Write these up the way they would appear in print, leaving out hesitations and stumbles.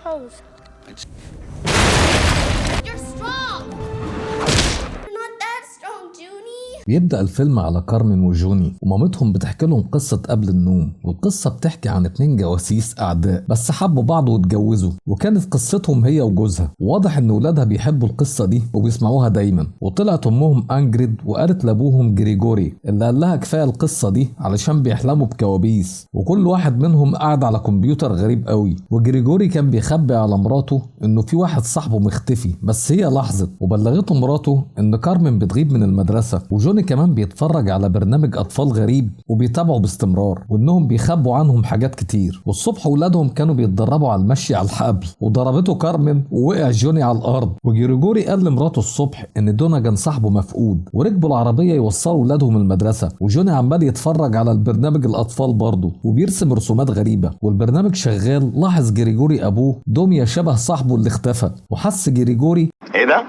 pose. You're strong. You're not that strong, Junie. بيبدأ الفيلم على كارمن وجوني ومامتهم بتحكي لهم قصة قبل النوم، والقصة بتحكي عن 2 جواسيس أعداء بس حبوا بعض واتجوزوا، وكانت قصتهم هي وجوزها. وواضح إن ولادها بيحبوا القصة دي وبيسمعوها دايما. وطلعت أمهم أنجريد وقالت لأبوهم جريجوري اللي قال لها كفاية القصة دي علشان بيحلموا بكوابيس، وكل واحد منهم قاعد على كمبيوتر غريب قوي. وجريجوري كان بيخبي على مراته إنه في واحد صاحبه مختفي، بس هي لاحظت وبلغته مراته إن كارمن بتغيب من المدرسة. وجوني كمان بيتفرج على برنامج أطفال غريب وبيتابعه باستمرار، وإنهم بيخبوا عنهم حاجات كتير. والصبح ولادهم كانوا بيتدربوا على المشي على الحبل، وضربته كارمن ووقع جوني على الأرض. وجريجوري قال لمراته الصبح إن دوناجان صاحبه مفقود، وركبوا العربية يوصلوا ولادهم المدرسة. وجوني عمال يتفرج على البرنامج الأطفال برضه وبيرسم رسومات غريبة. والبرنامج شغال لاحظ جريجوري أبوه دوميا شبه صاحبه اللي اختفى، وحس جريجوري ايه ده؟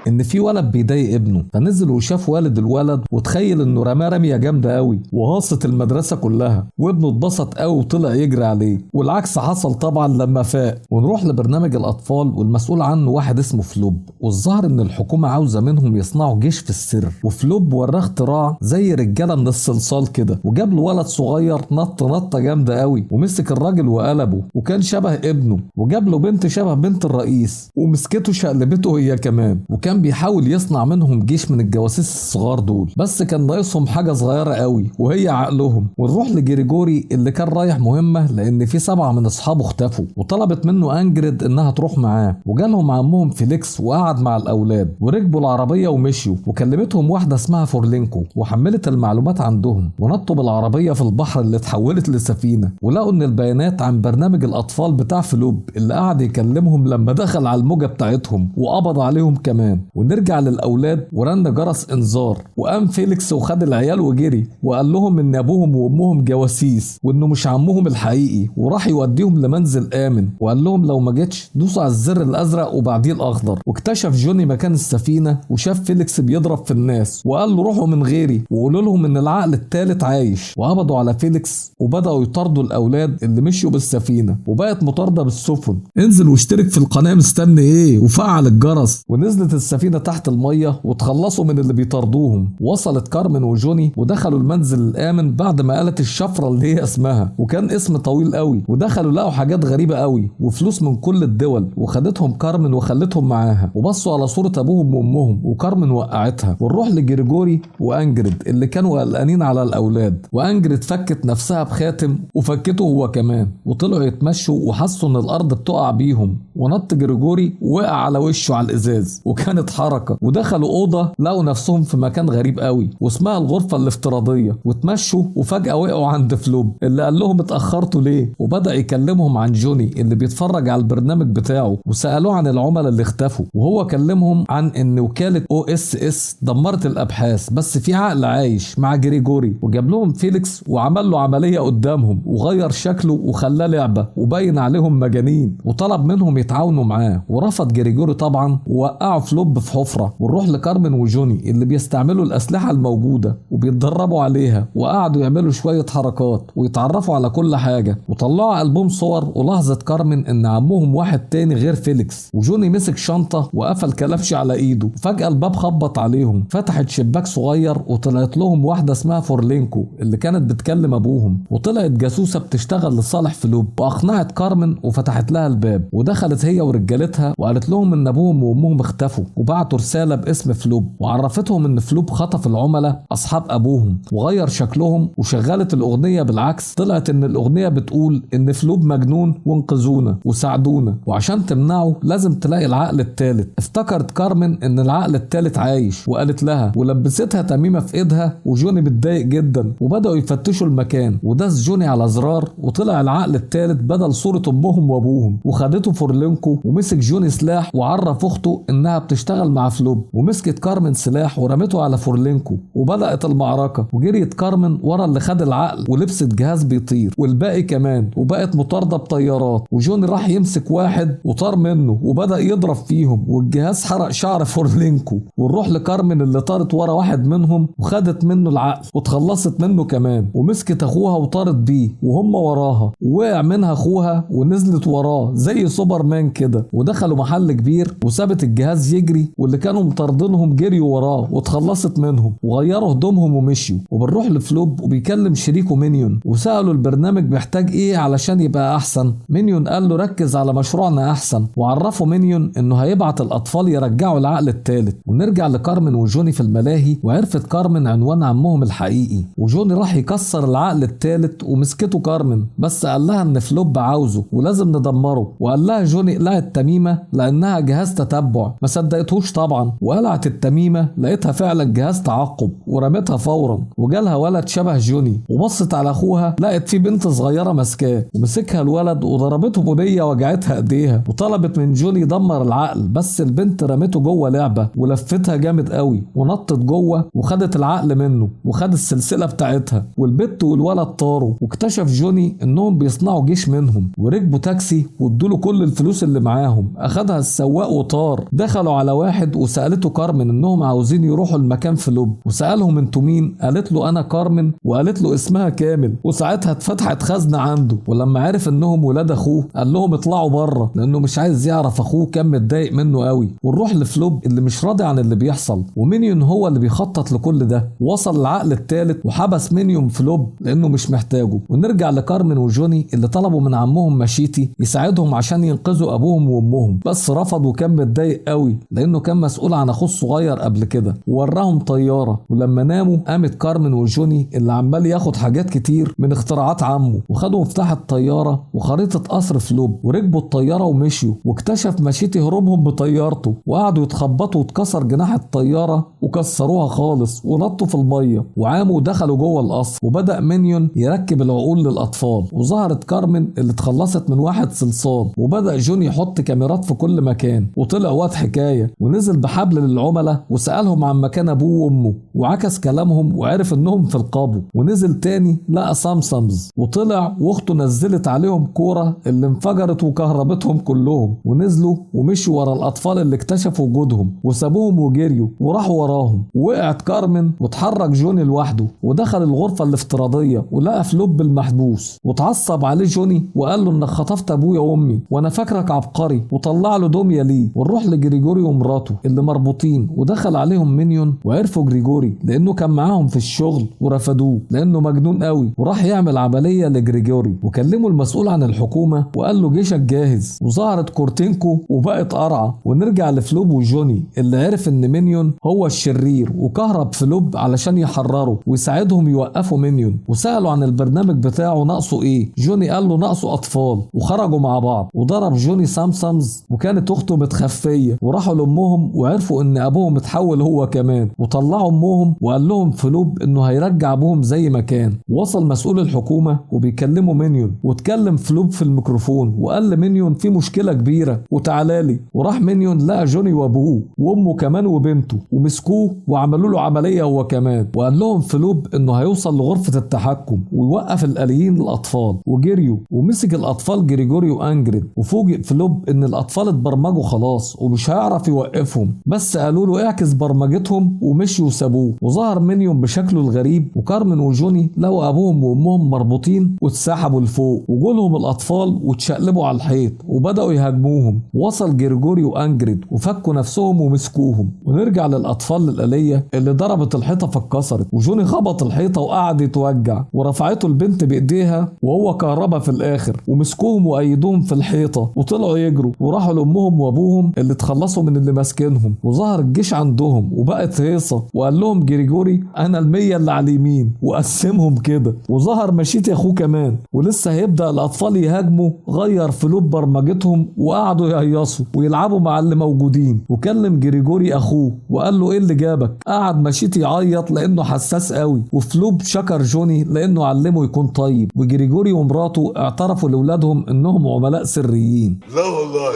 ان في ولد بيضايق ابنه، فنزل وشاف والد الولد وتخيل انه رماه رميه جامده قوي وهاصت المدرسه كلها، وابنه اتبسط قوي وطلع يجري عليه. والعكس حصل طبعا لما فاق. ونروح لبرنامج الاطفال والمسؤول عنه واحد اسمه فلوب، والظاهر ان الحكومه عاوزه منهم يصنعوا جيش في السر. وفلوب وراه اختراع زي رجاله من الصلصال كده، وجاب له ولد صغير نط نطه جامده قوي ومسك الراجل وقلبه وكان شبه ابنه، وجاب له بنت شبه بنت الرئيس ومسكته شقلبته هي كمان. وكان بيحاول يصنع منهم جيش من الجواسيس الصغار دول، بس كان ناقصهم حاجه صغيره قوي وهي عقلهم. ونروح لجريجوري اللي كان رايح مهمه لان في 7 من اصحابه اختفوا، وطلبت منه انجريد انها تروح معاه. وجالهم عمهم فيليكس وقعد مع الاولاد وركبوا العربيه ومشيوا. وكلمتهم واحده اسمها فورلينكو وحملت المعلومات عندهم، ونطوا بالعربيه في البحر اللي اتحولت لسفينه. ولقوا ان البيانات عن برنامج الاطفال بتاع فلوب اللي قعد يكلمهم لما دخل على الموجه بتاعتهم وقبض عليهم كمان. ونرجع للاولاد ورن جرس انذار، وقام فيليكس وخد العيال وجري وقال لهم ان ابوهم وامهم جواسيس وانه مش عمهم الحقيقي، وراح يوديهم لمنزل امن. وقال لهم لو ما جتش دوسوا على الزر الازرق وبعديه الاخضر. واكتشف جوني مكان السفينه وشاف فيليكس بيضرب في الناس، وقال له روحوا من غيري وقولوا لهم ان العقل الثالث عايش. وقبضوا على فيليكس وبداوا يطاردوا الاولاد اللي مشوا بالسفينه، وبقت مطارده بالسفن. انزل واشترك في القناه مستني ايه وفعل الجرس. ونزلت السفينه تحت الميه وتخلصوا من اللي بيطاردوهم. وصلت كارمن وجوني ودخلوا المنزل الامن بعد ما قالت الشفره اللي هي اسمها، وكان اسم طويل قوي. ودخلوا لقوا حاجات غريبه قوي وفلوس من كل الدول، وخدتهم كارمن وخلتهم معاها. وبصوا على صوره ابوهم وامهم وكارمن وقعتها. ونروح لجريجوري وانجريد اللي كانوا قلقانين على الاولاد. وانجريد فكت نفسها بخاتم وفكته هو كمان، وطلعوا يتمشوا وحسوا ان الارض بتقع بيهم. ونط جريجوري ووقع على وشه على الازاز وكانت حركه. ودخلوا اوضه لقوا نفسهم في مكان غريب قوي واسمها الغرفه الافتراضيه. وتمشوا وفجاه وقعوا عند فلوب اللي قال لهم اتاخرتوا ليه، وبدا يكلمهم عن جوني اللي بيتفرج على البرنامج بتاعه. وسالوه عن العملاء اللي اختفوا، وهو كلمهم عن ان وكاله OSS دمرت الابحاث بس في عقل عايش مع جريجوري. وجاب لهم فيليكس وعمل له عمليه قدامهم وغير شكله وخلاه لعبه وبين عليهم مجانين، وطلب منهم يتعاونوا معاه. ورفض جريجوري طبعا ووقعوا فلوب في حفره. ونروح لكارمن وجوني اللي بيستعملوا الاسلحه الموجوده وبيتدربوا عليها، وقعدوا يعملوا شويه حركات ويتعرفوا على كل حاجه. وطلعوا البوم صور، ولاحظت كارمن ان عمهم واحد تاني غير فيليكس. وجوني مسك شنطه وقفل كلبش على ايده. فجاه الباب خبط عليهم، فتحت شباك صغير وطلعت لهم واحده اسمها فورلينكو اللي كانت بتكلم ابوهم، وطلعت جاسوسه بتشتغل لصالح فلوب. واقنعت كارمن وفتحت لها الباب، ودخلت هي ورجالتها وقالت لهم ان ابوهم وامهم اختفوا، وبعتوا رساله باسم فلوب. وعرفتهم ان فلوب خطف العملاء اصحاب ابوهم وغير شكلهم. وشغلت الاغنيه بالعكس، طلعت ان الاغنيه بتقول ان فلوب مجنون وانقذونا وساعدونا، وعشان تمنعه لازم تلاقي العقل الثالث. افتكرت كارمن ان العقل الثالث عايش وقالت لها، ولبستها تميمه في ايدها. وجوني متضايق جدا وبداوا يفتشوا المكان، وداس جوني على زرار وطلع العقل الثالث بدل صوره امهم وابوهم. وخدته فورلينكو ومسك جوني سلاح وعرف اخته انها بتشتغل يشتغل مع فلوب، ومسكت كارمن سلاح ورمته على فورلينكو وبدأت المعركة. وجريت كارمن ورا اللي خد العقل ولبست جهاز بيطير، والباقي كمان، وبقت مطاردة بطيارات. وجوني راح يمسك واحد وطار منه وبدأ يضرب فيهم، والجهاز حرق شعر فورلينكو. ونروح لكارمن اللي طارت ورا واحد منهم وخدت منه العقل وتخلصت منه كمان، ومسكت اخوها وطارت بيه وهم وراها، ووقع منها اخوها ونزلت وراه زي سوبرمان كده. ودخلوا محل كبير وسابت الجهاز يجري، واللي كانوا مطاردينهم جريوا وراه واتخلصت منهم وغيروا هدومهم ومشيوا. وبنروح لفلوب وبيكلم شريكه مينيون، وسأله البرنامج محتاج ايه علشان يبقى احسن. مينيون قال له ركز على مشروعنا احسن، وعرفه مينيون انه هيبعت الاطفال يرجعوا العقل الثالث. ونرجع لكارمن وجوني في الملاهي، وعرفت كارمن عنوان عمهم الحقيقي، وجوني راح يكسر العقل الثالث ومسكته كارمن، بس قال لها ان فلوب عاوزه ولازم ندمره. وقال لها جوني اقلعي التميمه لانها جهاز تتبع. ما صدقتهوش طبعا، وقلعت التميمه لقيتها فعلا جهاز تعقب ورمتها فورا. وجالها ولد شبه جوني، وبصت على اخوها لقت في بنت صغيره ماسكاه، ومسكها الولد وضربته بنيه وجعتها ايديها، وطلبت من جوني يدمر العقل، بس البنت رمته جوه لعبه ولفتها جامد قوي ونطت جوه وخدت العقل منه وخد السلسله بتاعتها. والبنت والولد طاروا، واكتشف جوني انهم بيصنعوا جيش منهم، وركبوا تاكسي وادوله كل الفلوس اللي معاهم. اخدها السواق وطار. دخلوا على واحد وسالته كارمن انهم عاوزين يروحوا المكان فلوب، وسالهم انتوا مين؟ قالت له انا كارمن، وقالت له اسمها كامل. وساعتها اتفتحت خزنه عنده، ولما عرف انهم ولاد اخوه قال لهم اطلعوا بره، لانه مش عايز يعرف اخوه كان متضايق منه قوي. ونروح لفلوب اللي مش راضي عن اللي بيحصل، ومينيون هو اللي بيخطط لكل ده. وصل العقل الثالث وحبس مينيون فلوب لانه مش محتاجه. ونرجع لكارمن وجوني اللي طلبوا من عمهم ماشيتي يساعدهم عشان ينقذوا ابوهم وامهم، بس رفض وكان متضايق قوي لانه كان مسؤول عن اخوه الصغير قبل كده. ووراهم طياره، ولما ناموا قامت كارمن وجوني اللي عمال ياخد حاجات كتير من اختراعات عمه، وخدوا مفتاح الطياره وخريطه قصر فلوب، وركبوا الطياره ومشيوا. واكتشف ماشيتي هروبهم بطيارته، وقعدوا يتخبطوا واتكسر جناح الطياره وكسروها خالص ونطوا في الميه، وعاموا ودخلوا جوه القصر. وبدأ مينيون يركب العقول للاطفال، وظهرت كارمن اللي اتخلصت من واحد صلصال. وبدأ جوني يحط كاميرات في كل مكان، وطلع واد حكايه، ونزل بحبل للعملاء وسألهم عن مكان ابوه وامه، وعكس كلامهم وعرف انهم في القابو. ونزل تاني لقى سامسونز، وطلع واخته نزلت عليهم كوره اللي انفجرت وكهربتهم كلهم. ونزلوا ومشوا ورا الاطفال اللي اكتشفوا وجودهم، وسابوهم وجريوا وراحوا وراهم. وقعت كارمن واتحرك جوني لوحده ودخل الغرفه الافتراضيه، ولقى فلوب المحبوس. واتعصب عليه جوني وقال له انك خطفت ابويا وامي وانا فاكرك عبقري، وطلع له دميه ليه. ونروح لجريجوري ومراته اللي مربوطين، ودخل عليهم مينيون وعرفوا جريجوري لانه كان معاهم في الشغل ورفضوه لانه مجنون قوي، وراح يعمل عمليه لجريجوري. وكلموا المسؤول عن الحكومه وقال له جيشك جاهز. وظهرت كورتينكو وبقت قرعه. ونرجع لفلوب وجوني اللي عرف ان مينيون هو الشرير، وكهرب فلوب علشان يحرره ويساعدهم يوقفوا مينيون. وسالوا عن البرنامج بتاعه ناقصه ايه. جوني قال له ناقصه اطفال، وخرجوا مع بعض. وضرب جوني سامسونز وكانت اخته متخفيه، وراحوا لامهم وعرفوا ان ابوهم اتحول هو كمان. وطلعوا امهم وقال لهم فلوب انه هيرجع ابوهم زي ما كان. وصل مسؤول الحكومه وبيكلموا مينيون، واتكلم فلوب في الميكروفون وقال لمينيون في مشكله كبيره وتعالالي. وراح مينيون لقى جوني وابوه وامه كمان وبنته، ومسكوه وعملوا له عمليه هو كمان. وقال لهم فلوب انه هيوصل لغرفه التحكم ويوقف الاليين الاطفال. وجريوا ومسك الاطفال جريجوري وانجريد. وفوجئ فلوب ان الاطفال اتبرمجوا خلاص ومش هيعرف يوقفهم، بس قالوا له اعكس برمجتهم ومشوا وسابوه. وظهر مينيون بشكله الغريب، وكارمن وجوني لقوا ابوهم وامهم مربوطين واتسحبوا لفوق. وجولهم الاطفال واتشقلبوا على الحيط وبداوا يهاجموهم. وصل جريجوري وانجريد وفكوا نفسهم ومسكوهم. ونرجع للاطفال الآلية اللي ضربت الحيطه فاتكسرت، وجوني خبط الحيطه وقعد يتوجع، ورفعته البنت بايديها وهو كهربا في الاخر. ومسكوهم وايدوهم في الحيطه وطلعوا يجروا وراحوا لامهم وابوهم اللي اتخلصوا من اللي ماسكينهم. وظهر الجيش عندهم وبقت هيصه، وقال لهم جريجوري انا المية اللي على اليمين، وقسمهم كده. وظهر مشيتي اخوه كمان، ولسه هيبدا الاطفال يهاجموا. غير فلوب برمجتهم وقعدوا يهيصوا ويلعبوا مع اللي موجودين. وكلم جريجوري اخوه وقال له ايه اللي جابك. قعد مشيتي يعيط لانه حساس قوي. وفلوب شكر جوني لانه علمه يكون طيب. وجريجوري ومراته اعترفوا لاولادهم انهم عملاء سريين. لا والله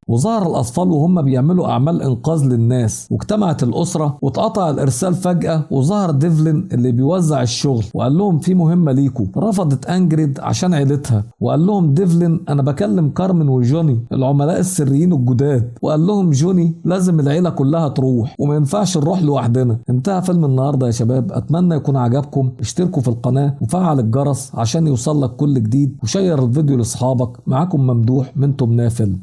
وظهر الأطفال وهم بيعملوا أعمال إنقاذ للناس، واجتمعت الأسرة واتقطع الإرسال فجأة، وظهر ديفلين اللي بيوزع الشغل وقال لهم في مهمة ليكوا. رفضت أنجريد عشان عيلتها، وقال لهم ديفلين أنا بكلم كارمن وجوني العملاء السريين الجداد، وقال لهم جوني لازم العيلة كلها تروح وما ينفعش نروح لوحدنا. انتهى فيلم النهاردة يا شباب، أتمنى يكون عجبكم. اشتركوا في القناة وفعل الجرس عشان يوصلك كل جديد، وشير الفيديو لأصحابك. معاكم ممدوح من توم نافل.